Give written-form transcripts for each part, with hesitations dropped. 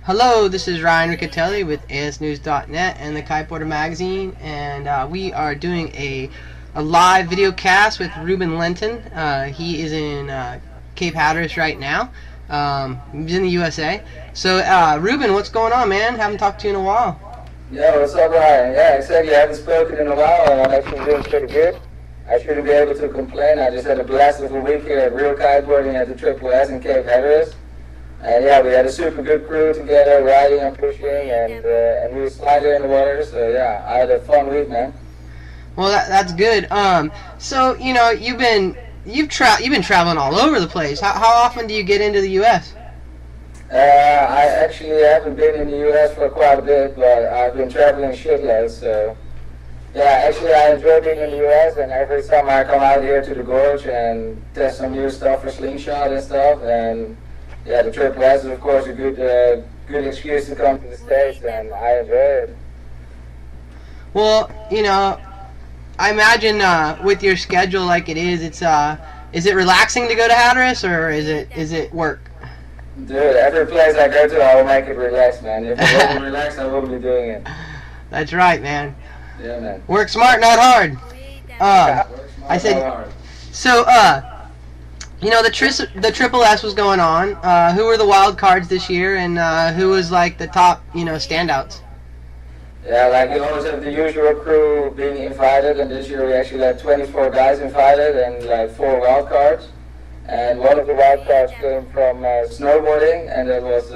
Hello, this is Ryan Riccitelli with ASNews.net and the Kiteboarder magazine, and we are doing a live video cast with Ruben Lenten. He is in Cape Hatteras right now. He's in the USA. So, Ruben, what's going on, man? Haven't talked to you in a while. Yeah, what's up, Ryan? Yeah, exactly. I haven't spoken in a while, and I'm actually doing pretty good. I shouldn't be able to complain. I just had a blast of a week here at Real Kiteboarding at the Triple S in Cape Hatteras. And yeah, we had a super good crew together, riding and pushing, and we were slider in the water. So yeah, I had a fun week, man. Well, that's good. So you know, you've been traveling all over the place. How often do you get into the U.S.? I actually haven't been in the U.S. for quite a bit, but I've been traveling shitloads. So yeah, actually I enjoy being in the U.S. and every summer I come out here to the gorge and test some new stuff for Slingshot and stuff. And yeah, the Triple S is of course a good excuse to come to the States, and I enjoy it. Well, you know, I imagine with your schedule like it is it relaxing to go to Hatteras, or is it work? Dude, every place I go to, I will make it relax, man. If it wasn't relaxed, I wouldn't be doing it. That's right, man. Yeah, man. Work smart, not hard. I said. Hard. So, you know, the Triple S was going on. Who were the wild cards this year, and who was like the top, standouts? Yeah, like you always have the usual crew being invited, and this year we actually had 24 guys invited and like 4 wild cards. And one of the wild cards came from snowboarding, and that was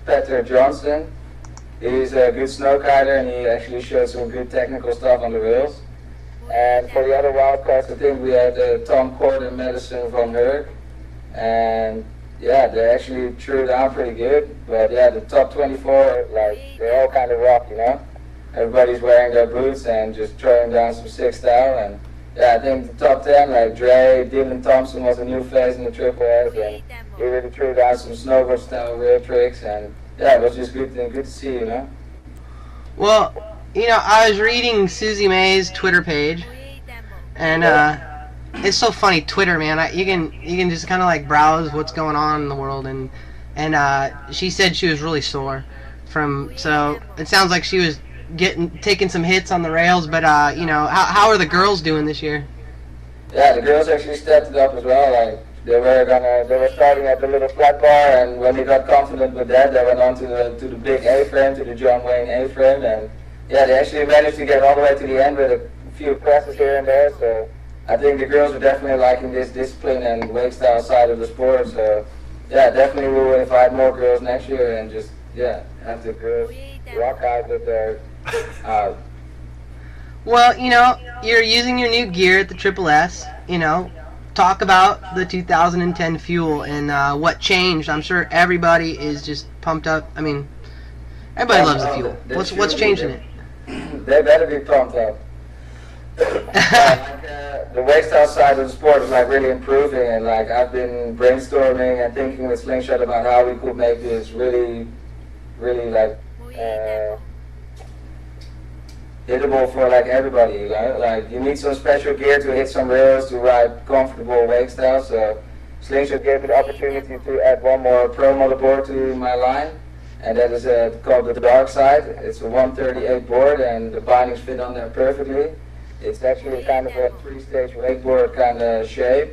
Petter Johnson. He's a good snow kiter, and he actually showed some good technical stuff on the rails. And for the other wild cards, I think we had Tom Cord and Madison von Herk. And yeah, they actually threw down pretty good. But yeah, the top 24, like, they all kind of rock, Everybody's wearing their boots and just throwing down some sick style. And yeah, I think the top 10, like Dre, Dylan Thompson was a new face in the Triple S, and he really threw down some snowboard style rail tricks. And yeah, it was just good to see, Well, I was reading Susie May's Twitter page, and it's so funny, Twitter, man. You can just kind of like browse what's going on in the world, and she said she was really sore so it sounds like she was taking some hits on the rails, but how are the girls doing this year? Yeah, the girls actually stepped it up as well. Like they were starting at the little flat bar, and when they got confident with that, they went on to the big A-frame, to the John Wayne A-frame, and yeah, they actually managed to get all the way to the end with a few presses here and there. So I think the girls are definitely liking this discipline and wake style side of the sport. So yeah, definitely we will invite more girls next year and just have the girls rock out with their Well, you're using your new gear at the Triple S. Talk about the 2010 fuel and what changed. I'm sure everybody is just pumped up. I mean, everybody loves the fuel. What's changing it? They better be pumped up. The wake style side of the sport is like really improving, and like I've been brainstorming and thinking with Slingshot about how we could make this really like hittable for like everybody. Like you need some special gear to hit some rails to ride comfortable wake style. So Slingshot gave me the opportunity to add one more pro model board to my line, and that is called the Dark Side. It's a 138 board, and the bindings fit on there perfectly. It's actually kind of a 3-stage wakeboard kind of shape,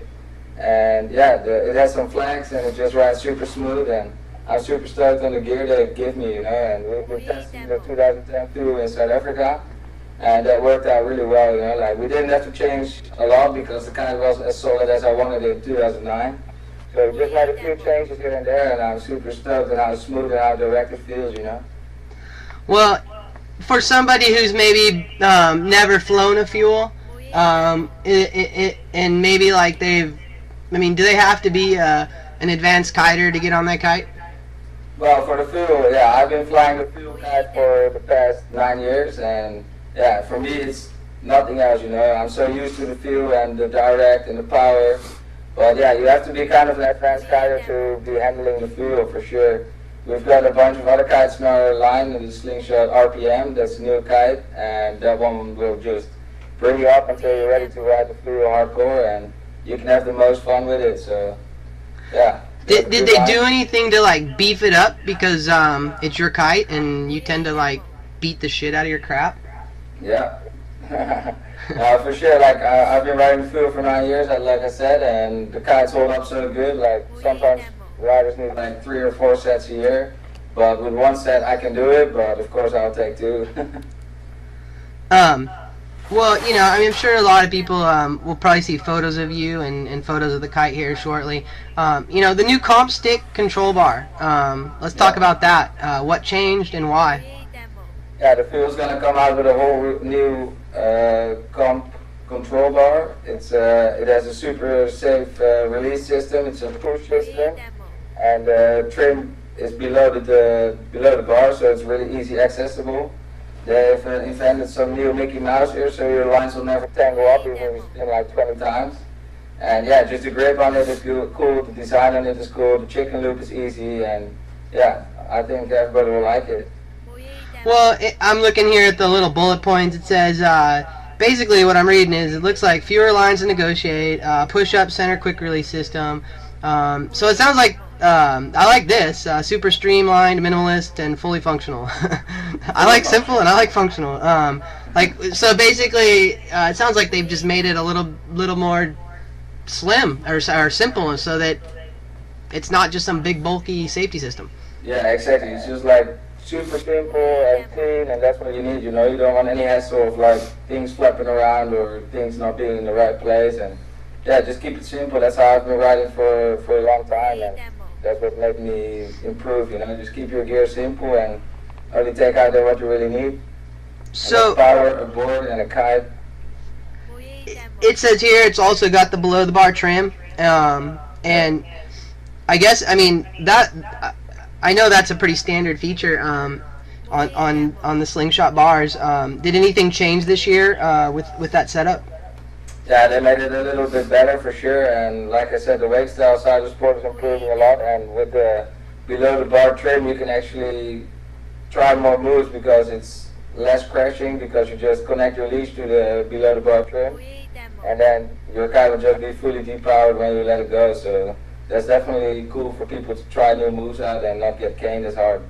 and yeah, it has some flanks and it just rides super smooth, and I'm super stoked on the gear they give me, and we've been testing the 2010 fuel in South Africa, and that worked out really well, like we didn't have to change a lot because the kite wasn't as solid as I wanted it in 2009. So we just made a few changes here and there, and I'm super stoked on how smooth and how direct it feels, Well, for somebody who's maybe never flown a fuel, and maybe like do they have to be an advanced kiter to get on that kite? Well, for the fuel, yeah, I've been flying the fuel kite for the past 9 years, and yeah, for me it's nothing else, I'm so used to the fuel and the direct and the power. But yeah, you have to be kind of an advanced kiter to be handling the fuel for sure. We've got a bunch of other kites in our line, the Slingshot RPM, that's a new kite, and that one will just bring you up until you're ready to ride the fuel hardcore, and you can have the most fun with it, so yeah. Did they do anything to like beef it up because it's your kite and you tend to like beat the shit out of your crap? Yeah. For sure. Like I've been riding the field for 9 years, like I said, and the kites hold up so good. Like sometimes riders need like 3 or 4 sets a year, but with 1 set I can do it. But of course I'll take 2. Well, you know, I mean, I'm sure a lot of people will probably see photos of you and photos of the kite here shortly. You know, the new comp stick control bar. Let's talk about that. What changed and why? Yeah, the field's gonna come out with a whole new comp control bar. It has a super safe release system. It's a push system, and the trim is below the bar, so it's really easy accessible. They've invented some new Mickey Mouse here, so your lines will never tangle up, even if you spin like 20 times. And yeah, just the grip on it is cool, the design on it is cool, the chicken loop is easy, and yeah, I think everybody will like it. Well, I'm looking here at the little bullet points. It says, basically what I'm reading is, it looks like fewer lines to negotiate, push-up center quick release system. So it sounds like, I like this, super streamlined, minimalist, and fully functional. I like simple and I like functional. So basically, it sounds like they've just made it a little more slim or simple, so that it's not just some big bulky safety system. Yeah, exactly. It's just like super simple and clean, and that's what you need. You know, you don't want any hassle of like things flapping around or things not being in the right place. And yeah, just keep it simple. That's how I've been riding for a long time, and that's what made me improve. You know, just keep your gear simple and only take out there what you really need. So power, a board, and a kite. It says here it's also got the below the bar trim, and I guess, I mean, that I know that's a pretty standard feature on the Slingshot bars. Did anything change this year with that setup? Yeah, they made it a little bit better for sure, and like I said, the wake style side of the sport is improving a lot, and with the below the bar trim you can actually try more moves because it's less crashing, because you just connect your leash to the below the bar trim, and then your kite will just be fully depowered when you let it go. So that's definitely cool for people to try new moves out and not get caned as hard.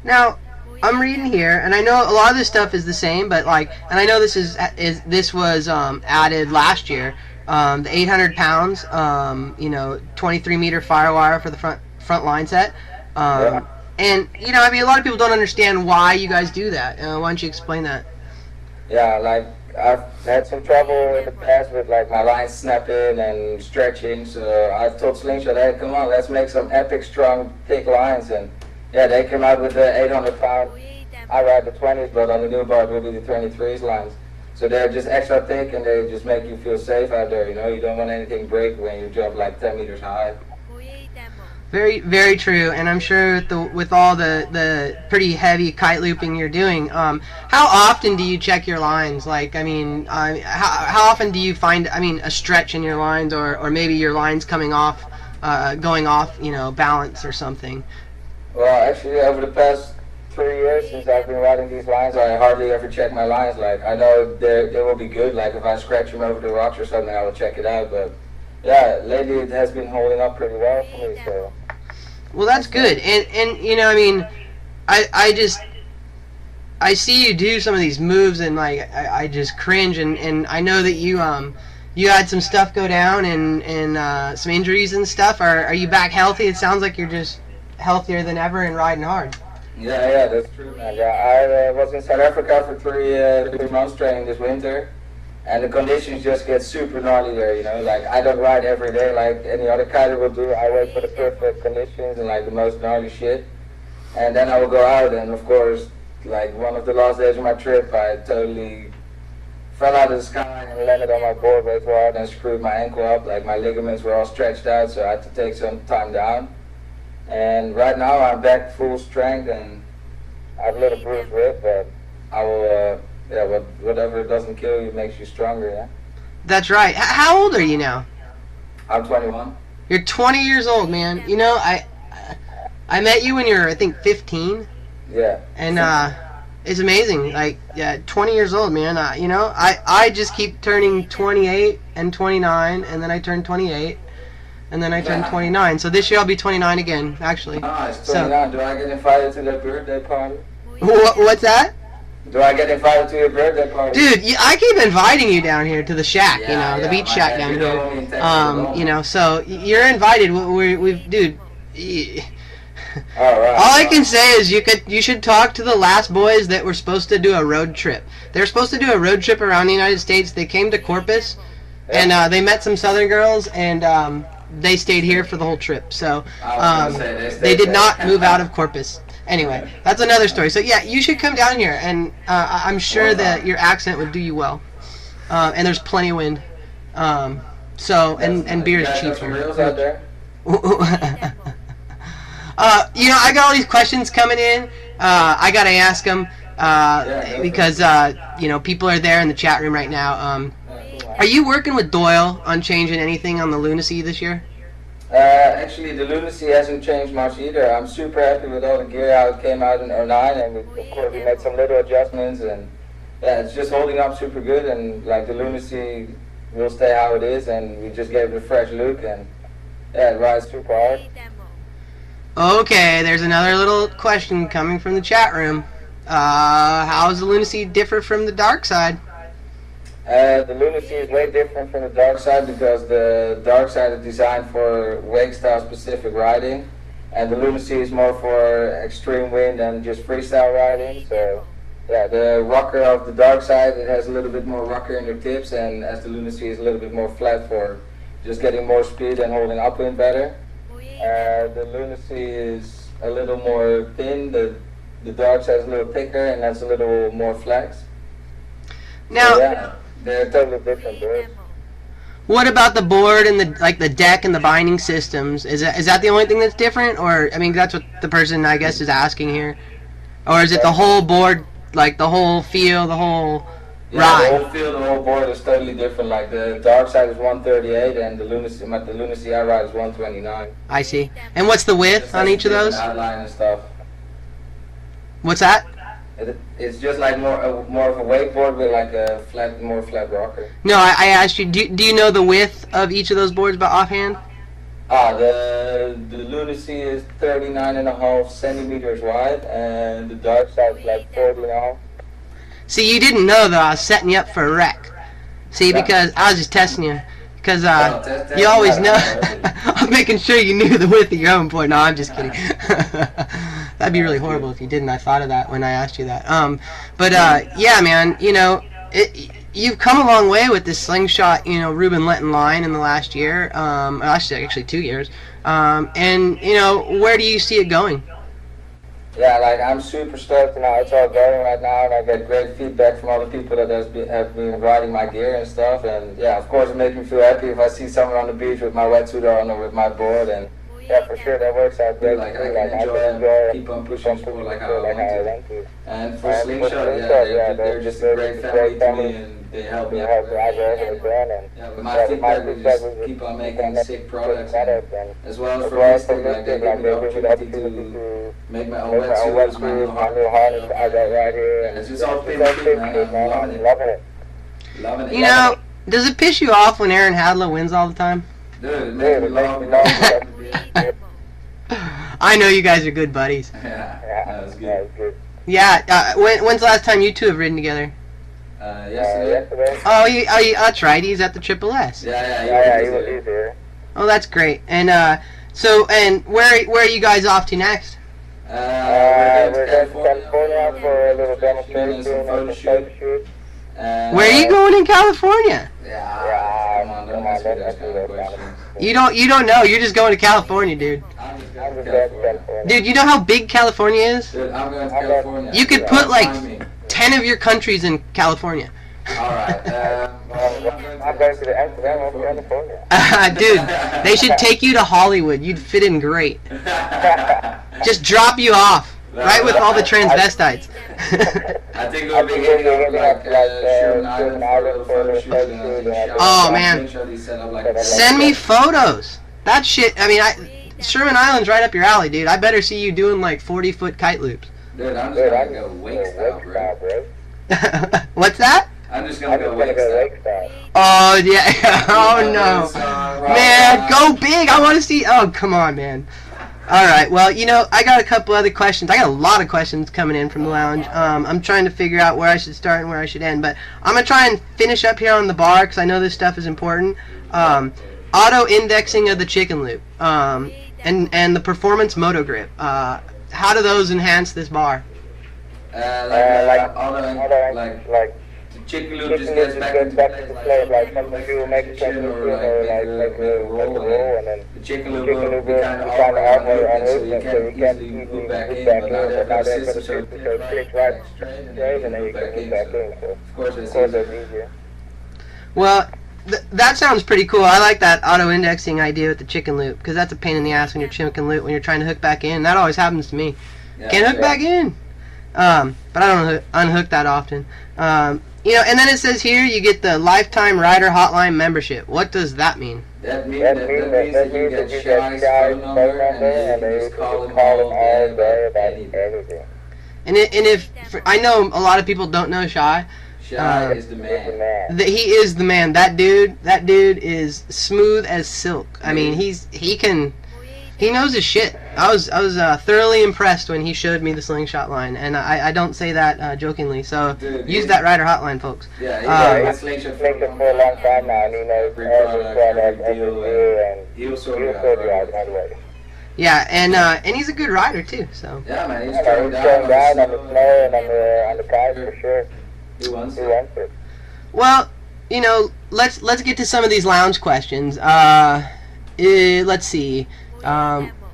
Now, I'm reading here, and I know a lot of this stuff is the same, but like, and I know this this was added last year. The 800 pounds, you know, 23-meter firewire for the front line set. Yeah. And you know, I mean, a lot of people don't understand why you guys do that. Why don't you explain that? Yeah, like I've had some trouble in the past with like my lines snapping and stretching, so I told Slingshot, hey, come on, let's make some epic, strong, thick lines. And yeah, they came out with the 800-pound. I ride the 20s, but on the new bar it will be the 23s lines. So they're just extra thick, and they just make you feel safe out there. You know, you don't want anything break when you jump like 10 meters high. Very, very true. And I'm sure with all the pretty heavy kite looping you're doing, how often do you check your lines? Like, I mean, how often do you find, I mean, a stretch in your lines, or maybe your lines coming off, going off, you know, balance or something? Well, actually, over the past 3 years since I've been riding these lines, I hardly ever check my lines. Like, I know they will be good. Like, if I scratch them over the rocks or something, I will check it out. But yeah, lately it has been holding up pretty well for me. So. Well, that's good. And you know, I mean, I see you do some of these moves, and like I just cringe. And I know that you had some stuff go down and some injuries and stuff. Are you back healthy? It sounds like you're just healthier than ever and riding hard. Yeah, that's true, man. Yeah, I was in South Africa for 3 months training this winter, and the conditions just get super gnarly there, you know. Like, I don't ride every day like any other kiter will do. I wait for the perfect conditions and like the most gnarly shit, and then I will go out. And of course, like one of the last days of my trip, I totally fell out of the sky and landed on my board way too hard and screwed my ankle up. Like, my ligaments were all stretched out, so I had to take some time down. And right now I'm back full strength, and I have a little bruised rib, but I will, yeah, whatever doesn't kill you makes you stronger, yeah? That's right. How old are you now? I'm 21. You're 20 years old, man. You know, I met you when you were, I think, 15. Yeah. And it's amazing. Like, yeah, 20 years old, man. You know, I just keep turning 28 and 29, and then I turn 28. and then I turned 29. So this year I'll be 29 again, actually. Nice, 29. Do I get invited to the birthday party? What's that? Do I get invited to your birthday party? Dude, I keep inviting you down here to the shack, the beach shack down here. So you're invited. Dude. All I can say is you should talk to the last boys that were supposed to do a road trip. They were supposed to do a road trip around the United States. They came to Corpus, and they met some Southern girls, and they stayed here for the whole trip. So they did not move out of Corpus. Anyway, that's another story. So yeah, you should come down here, and I'm sure that your accent would do you well. And there's plenty of wind. And beer is cheap here. I got all these questions coming in. I gotta ask them because people are there in the chat room right now. Are you working with Doyle on changing anything on the Lunacy this year? Actually, the Lunacy hasn't changed much either. I'm super happy with all the gear how it came out in 09, and of course we made some little adjustments, and yeah, it's just holding up super good. And like the Lunacy will stay how it is, and we just gave it a fresh look, and yeah, it rides super hard. Okay, there's another little question coming from the chat room. How does the Lunacy differ from the Dark Side? The Lunacy is way different from the Dark Side because the Dark Side is designed for wake style specific riding, and the Lunacy is more for extreme wind and just freestyle riding. So yeah, the rocker of the Dark Side, it has a little bit more rocker in the tips, and as the Lunacy is a little bit more flat for just getting more speed and holding upwind better. The Lunacy is a little more thin, the Dark Side is a little thicker, and that's a little more flex. Now, so, yeah, they're totally different boards. What about the board and the deck and the binding systems? Is that the only thing that's different, or I mean that's what the person I guess is asking here, or is it the whole board, like the whole feel, the whole ride? The whole feel, the whole board is totally different. Like the Dark Side is 138, and the Lunacy I ride is 129. I see. And what's the width on each of those? Outline and stuff. What's that? It's just like more of a wakeboard with like a more flat rocker. No, I asked you. Do you know the width of each of those boards by offhand? The Lunacy is 39.5 centimeters wide, and the Dark Side is like 40.5. See, you didn't know though. I was setting you up for a wreck. See, because I was just testing you. Because you always know. I'm making sure you knew the width of your own board. No, I'm just kidding. That'd be really horrible if you didn't. I thought of that when I asked you that. Yeah, man. You've come a long way with this Slingshot, Ruben Lenten line in the last year. Actually 2 years. Where do you see it going? Yeah, like I'm super stoked on how it's all going right now, and I get great feedback from all the people that have been riding my gear and stuff. And yeah, of course, it makes me feel happy if I see someone on the beach with my wetsuit on or with my board. And yeah, for sure, that works out great. Like I can enjoy keep on pushing sport like how I want to. And for Slingshot, they're just a great family to me, and they help me out. Yeah, but my feedback was just keep on making sick products, and as well as for Mystic, like they gave me the opportunity to make my own wetsuits, my new harness. It's just all been man. I'm loving it. Does it piss you off when Aaron Hadlow wins all the time? Dude, it makes me laugh. I know you guys are good buddies. Yeah, that was good. Yeah, when's the last time you two have ridden together? Yesterday. Oh, that's right. He's at the Triple S. Yeah, he was there. Oh, that's great. And where are you guys off to next? We're going to California for a little demonstration and some photo shoot. Where are you going in California? Yeah, come on, don't ask me those kind of questions. You don't know. You're just going to California, dude. I'm just going to California. Dude, you know how big California is? Dude, I'm going to California. You could put like 10 of your countries in California. Alright, I'm going to the Amsterdam of California. Dude, they should take you to Hollywood. You'd fit in great. Just drop you off. Right with all the transvestites. I think we'll be hitting up like Sherman Island for a photo shoot. Oh man, send me photos. That shit. I mean, Sherman Island's right up your alley, dude. I better see you doing like 40-foot kite loops. Dude, I'm just gonna go wake style, bro. What's that? I'm just gonna go wake style. Oh yeah. Oh no. Man, go big. I want to see. Oh come on, man. All right. Well, you know, I got a couple other questions. I got a lot of questions coming in from the lounge. I'm trying to figure out where I should start and where I should end, but I'm gonna try and finish up here on the bar because I know this stuff is important. Auto indexing of the chicken loop. And the performance moto grip. How do those enhance this bar? Like the chicken loop just gets back into place, like something you make a chicken or like make a roll, and then the chicken loop will be kind of awkward, so you can't easily move back in. But now they've got a system so it clicks right straight, and then you can move back in. So of course that's easier. Well, that sounds pretty cool. I like that auto-indexing idea with the chicken loop because that's a pain in the ass when you're chicken loop when you're trying to hook back in. That always happens to me. Yeah, can't hook back in. But I don't unhook that often. You know, and then it says here you get the lifetime rider hotline membership. What does that mean? That means that you get Shy's phone number and you just call him all day about anything. And if I know a lot of people don't know Shy. Shy is the man. He is the man. That dude is smooth as silk. I mean, he knows his shit. I was thoroughly impressed when he showed me the Slingshot line, and I don't say that jokingly. So use that rider hotline, folks. Yeah, he's Slingshot for a long time now, and he knows every product, every deal, and he'll sort you out right away. Yeah, and he's a good rider too. So yeah, man, he's throwing down on the snow and on the kite for sure. He wants it. Well, you know, let's get to some of these lounge questions. Let's see.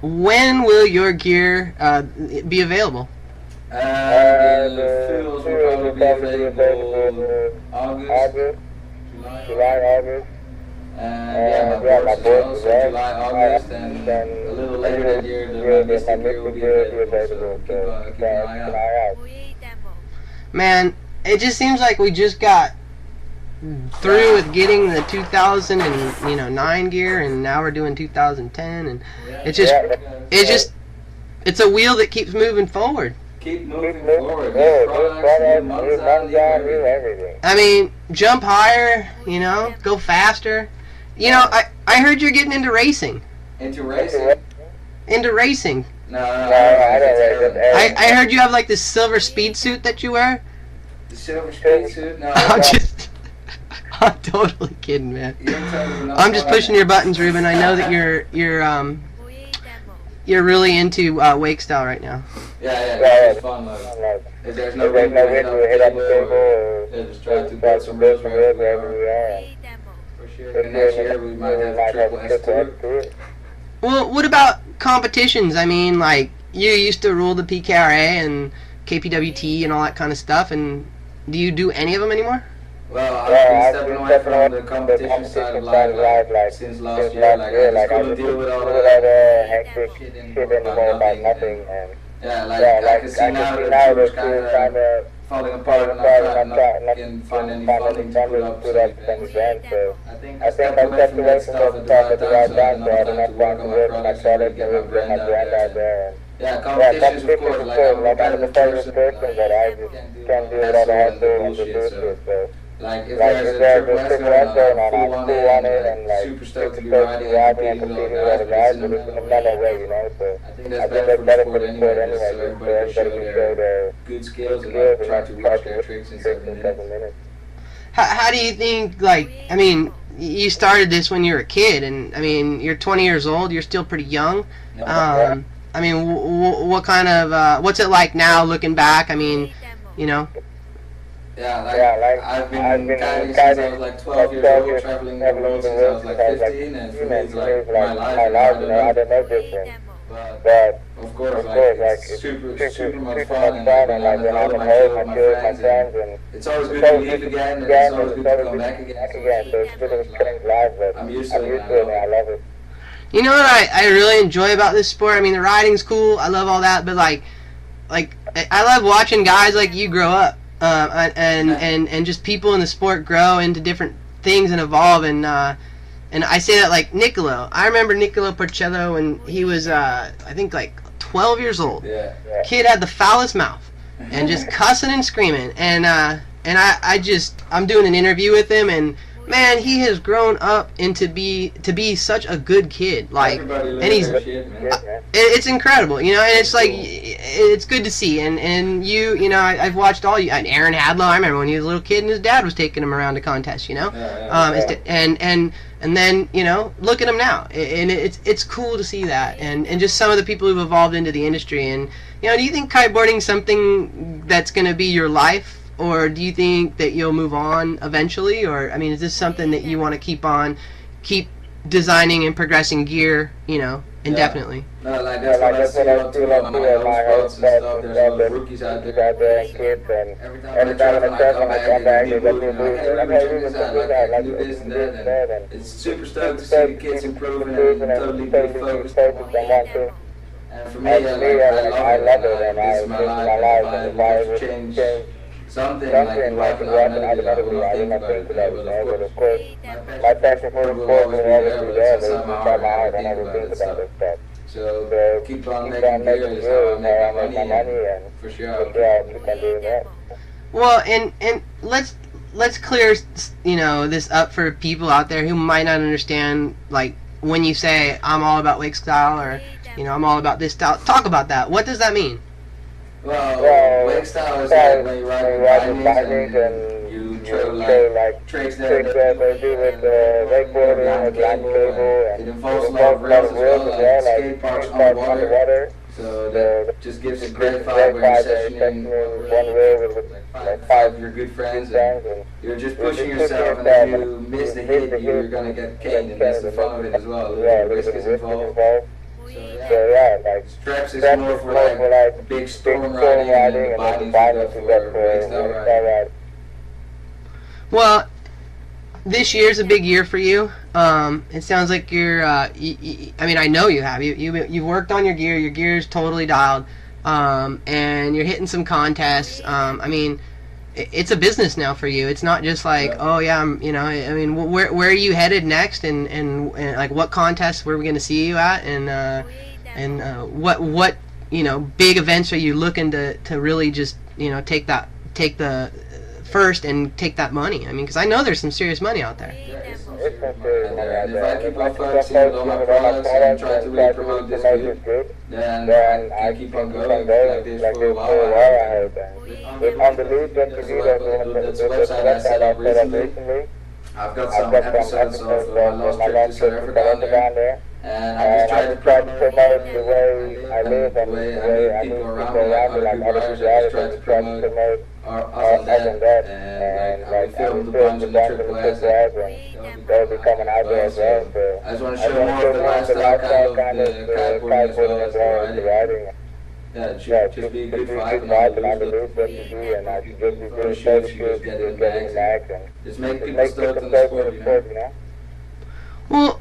When will your gear be available? The fuels will probably be available August, July, August. And my boards as well, so July, August, and a little later that year, the Mystic gear will be available. So keep an eye out. Man, it just seems like we just got through with getting the 2009 gear, and now we're doing 2010, and it's a wheel that keeps moving forward. Keep moving forward. New products, new everything. I mean, jump higher, you know, go faster. You know, I heard you're getting into racing. Into racing? Into racing. No, I don't race. I heard you have like this silver speed suit that you wear. The silver speed suit? No. I'm totally kidding, man. I'm just pushing your buttons, Ruben. I know that you're really into wake style right now. Yeah, it's fun. If there's no wind, we hit up the table or just try to build some rails wherever we are. For sure. And next year we might have a triple S tour. Well, what about competitions? I mean, like, you used to rule the PKRA and KPWT and all that kind of stuff, and do you do any of them anymore? Well, I've been stepping away from the competition side of life since last year. Like, I just couldn't deal with all that hectic shit anymore about nothing. And yeah, I can see now that it's kind of falling apart, and I'm not can find any funding to put up some events. So I think I stepped away from that stuff at the right time, so I don't have to work on my products and get my brand out there. Yeah, competitions, of course, like I'm a kind of the first person that I just can't do a lot of hustle and bullshit, so like if there's a triple S going on, I'm full on it and like super stoked to be riding and competing with all the guys, but it's in a mellow way, you know, so I think that's better for the sport anyway, so everybody can show their good skills and like try to rush their tricks in 7 minutes. How do you think, like, I mean, you started this when you were a kid, and I mean, you're 20 years old, you're still pretty young. I mean, what kind of, what's it like now looking back? I mean, you know. Yeah, like I've been guiding since I was like 12 years old, traveling the world since I was like 15, and for me it's like my life, and I don't know different. But of course, like it's super much fun, and like when I'm at home, I chill with my friends, and it's always good to leave again, and it's always good to come back again. So it's good to change life, but I'm used to it, and I love it. You know what I really enjoy about this sport? I mean, the riding's cool, I love all that, but like I love watching guys like you grow up. And just people in the sport grow into different things and evolve, and I say that like Niccolo. I remember Niccolo Porcello when he was I think like 12 years old. Yeah. Kid had the foulest mouth and just cussing and screaming, and and I'm doing an interview with him, and man, he has grown up into to be such a good kid. Like, and he's it's incredible, you know. And it's like it's good to see. And you know, I've watched all you. And Aaron Hadlow, I remember when he was a little kid and his dad was taking him around to contests, you know. And then, you know, look at him now, and it's cool to see that, and just some of the people who've evolved into the industry. And you know, do you think kiteboarding is something that's going to be your life? Or do you think that you'll move on eventually? Or, I mean, is this something that you want to keep designing and progressing gear, you know, indefinitely? No, like that's what I see on two of my home spots and stuff. There's a lot of rookies out there and kids, and every time I come back, they do like, hey, Ruben, check this out, like, do this and that, and it's super stoked to see the kids improving and totally be focused on one thing. And for me, I love it, and this is my life, and if I ever change something like in life and automatically, I will not think about it, but of course, my passion for the sport will always be there, but it's inside my heart, I never think about this stuff. So keep on making gear is how I make my money, and for sure I'll keep on doing that. Well, and let's clear, you know, this up for people out there who might not understand, like, when you say I'm all about wake style, or, you know, I'm all about this style. Talk about that. What does that mean? Well, wake style is like when you ride your bindings and you throw like tricks that they do with wakeboarding or blind cable. It involves a lot of rails as well, like skate parks on water. So that just gives a great vibe when you're sessioning one rail with like 5 of your good friends, and you're just pushing yourself, and if you miss the hit, you're gonna get caned, and that's the fun of it as well. The risk is involved. So yeah, like straps is more for like big storm riding, and the bindings for wake style riding. Well, this year's a big year for you. It sounds like you're. I mean, I know you have. You've worked on your gear. Your gear's totally dialed, and you're hitting some contests. I mean, it's a business now for you. It's not just like, oh yeah, you know. I mean, where are you headed next, and like what contests were we going to see you at, and what you know, big events are you looking to really just, you know, take the first and take that money? I mean, because I know there's some serious money out there. And if I keep on focusing on all my products and try to really promote this good, then I can keep on going like this for a while. On the website I set up recently, I've got some episodes of my last trip to South Africa on there, and I just try to promote the way I live and the way I meet people around me, like other riders. I just try to promote us on that, and like we filmed a bunch of the Triple S, and they'll be coming out there as well. So I just want to show more of the lifestyle kind of the kiteboarding as well as the riding. Yeah, it should just be a good vibe, and I can lose what to do, and I can just be doing shoes, get in bags, and just make people stoked on the sport, you know? Well,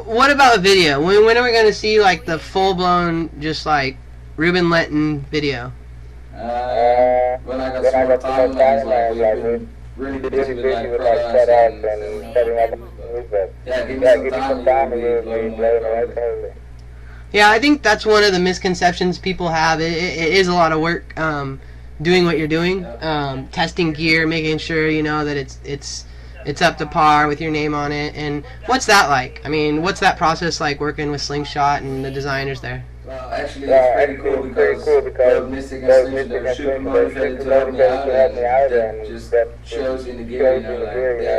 what about video? When are we going to see, like, the full-blown, just, like, Ruben Lenten video? When I got some more time, like, we've been really busy with, like, products and setting up. Yeah, give me some time, and you'll blow away. Yeah, I think that's one of the misconceptions people have. It is a lot of work, doing what you're doing, testing gear, making sure, you know, that it's up to par with your name on it. And what's that like? I mean, what's that process like working with Slingshot and the designers there? Well, actually, it's pretty cool because both Mystic and Slingshot, they're super motivated to help me out, and that just shows in the gear, you know,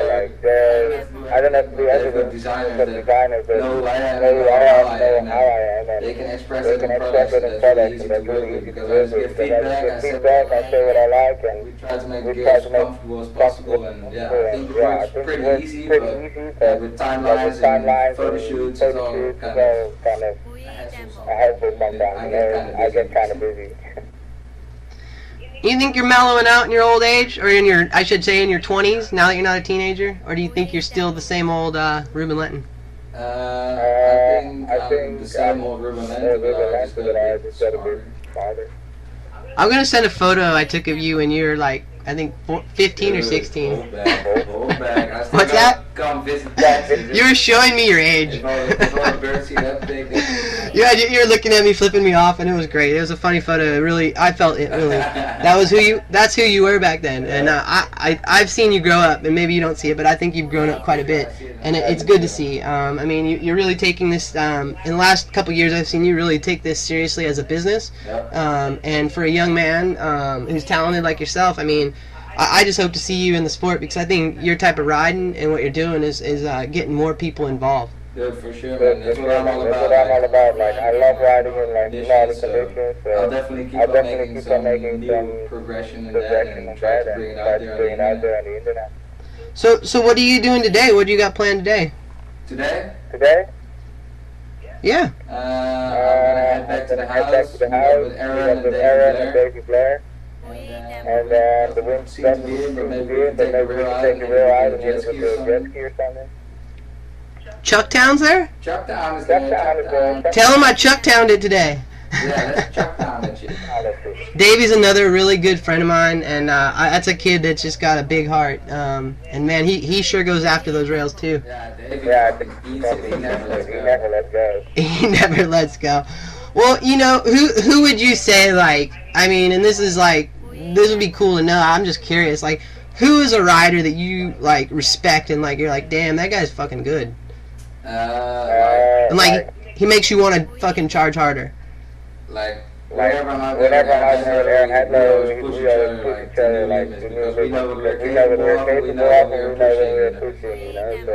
like they're, I don't have to do everything, designers that know who I am, know how I am, and they can express it in products, and that's really easy to work with, because I just give feedback, I say what I like, and we try to make the gear as comfortable as possible, and yeah, I think it works pretty easy, but with timelines and photo shoots, it's all kind of helpful sometimes. I get kind of busy. You think you're mellowing out in your old age, or in your, I should say, in your 20s, now that you're not a teenager, or do you think you're still the same old Ruben Lenten? I think the same old Ruben Lenten, but I just gotta be smarter. I'm gonna send a photo I took of you when you were like, I think 15 or 16. Hold back. What's that? come visit Texas. You were showing me your age. If all the birds see that big, Yeah, you were looking at me, flipping me off, and it was great. It was a funny photo. It really, I felt it really. That's who you were back then. And I've seen you grow up, and maybe you don't see it, but I think you've grown up quite a bit, and it's good to see. I mean, you're really taking this. In the last couple of years, I've seen you really take this seriously as a business. And for a young man who's talented like yourself, I mean, I just hope to see you in the sport, because I think your type of riding and what you're doing is getting more people involved. Good, for sure, man. That's what I'm all about. Like, I love riding in like conditions, so I'll definitely keep on making some progression in that and try to bring it out there on the internet. So what are you doing today? What do you got planned today? Today? Yeah. I'm gonna head back to the house with Aaron and David Blair. And the wind seems to be in, but maybe we can take a real ride and jet ski or something. Chucktown's there? Chucktown is there. Tell him I Chucktowned it today. Yeah, that's Chucktown that shit. Davey's another really good friend of mine, and that's a kid that's just got a big heart. And man, he sure goes after those rails too. Yeah, Davey, he never lets go. He never lets go. Well, you know, who would you say, like, I mean, and this would be cool to know. I'm just curious, like, who is a rider that you like respect and like you're like, damn, that guy's fucking good. And like he makes you want to fucking charge harder. Like whenever I'm out there with Aaron Hedlow, we always push each other like because we know what we're capable of, we know when we're pushing, you know. So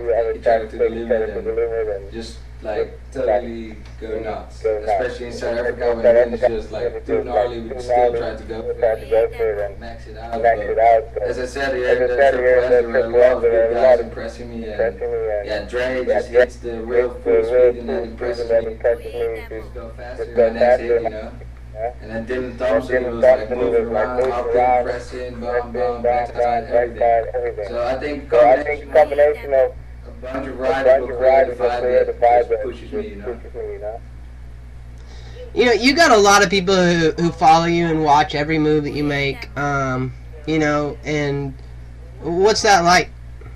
we always try to push each other to the limit and just like totally go nuts. Especially in South Africa when it's just like too gnarly, we still try to go for it and max it out. But as I said here, the trip was a lot of good guys impressing me. And yeah, Dre just hits the real full speed and that impresses me. Just go faster and that's it, you know. And then Dylan Thompson was like moving around, hopping, pressing, backside, everything. So I think combination of a bunch of riders will create a vibe that just pushes me, you know. You know, you got a lot of people who follow you and watch every move that you make, you know, and what's that like?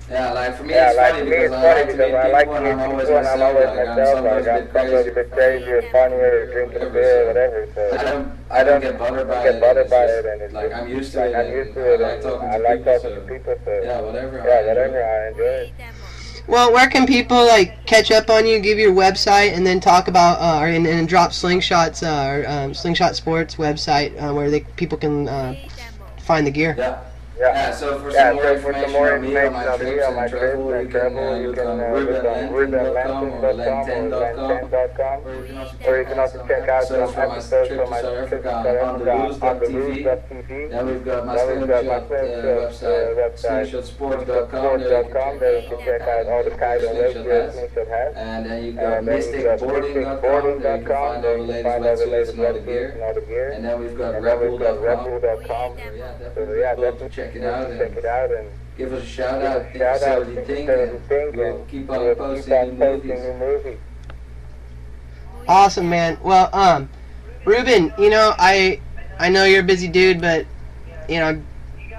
Yeah, like for me it's funny because I like to meet people and I'm always myself, like I'm sometimes a bit crazy or funny or drinking a beer or whatever, so I don't get bothered by it and it's like I'm used to it and I like talking to people, so yeah, whatever, I enjoy it. Well, where can people like catch up on you, give your website, and then talk about and drop Slingshot's Slingshot Sports website where people can find the gear? Yeah, so for some more information on my trips and travel, you can look on rubenlenten.com or lenten.com, or you can also check out some episodes from my trip to South Africa on the loose.tv. Then we've got my Slingshot website, slingshotsports.com, there you can check out all the kind of race Slingshot has. And then you've got mysticboarding.com, there you can find all the latest wetsuits and all the gear. And then we've got rebel.com, so yeah, definitely check it out and give us a shout out. Say what you think, and we'll keep on posting new movies. Awesome, man. Well, Ruben, you know, I know you're a busy dude, but you know,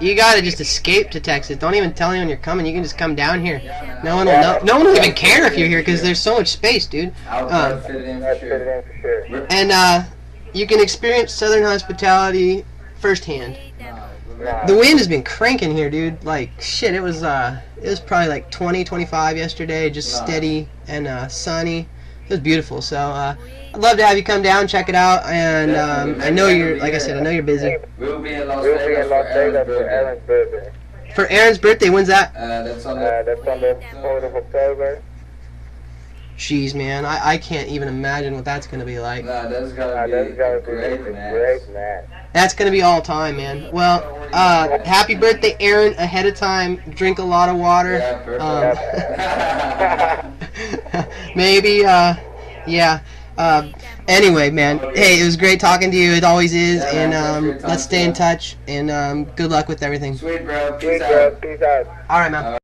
you gotta just escape to Texas. Don't even tell anyone you're coming. You can just come down here. No one will know. No one will even care if you're here because there's so much space, dude. I'll fit it in for sure. And you can experience Southern hospitality firsthand. The wind has been cranking here, dude. Like shit, it was probably like 20, 25 yesterday, just steady and sunny. It was beautiful. So I'd love to have you come down, check it out, and I know you're, like I said, I know you're busy. We'll be in Las Vegas for Aaron's birthday. For Aaron's birthday, when's that? That's on the 4th of October. Jeez, man, I can't even imagine what that's gonna be like. Nah, that's gotta be great, man. That's gonna be all time, man. Well, happy birthday, Aaron, ahead of time. Drink a lot of water. Yeah, perfect. Maybe, yeah. Anyway, man, hey, it was great talking to you. It always is, and let's stay in touch. And good luck with everything. Sweet, bro. Peace out. All right, man.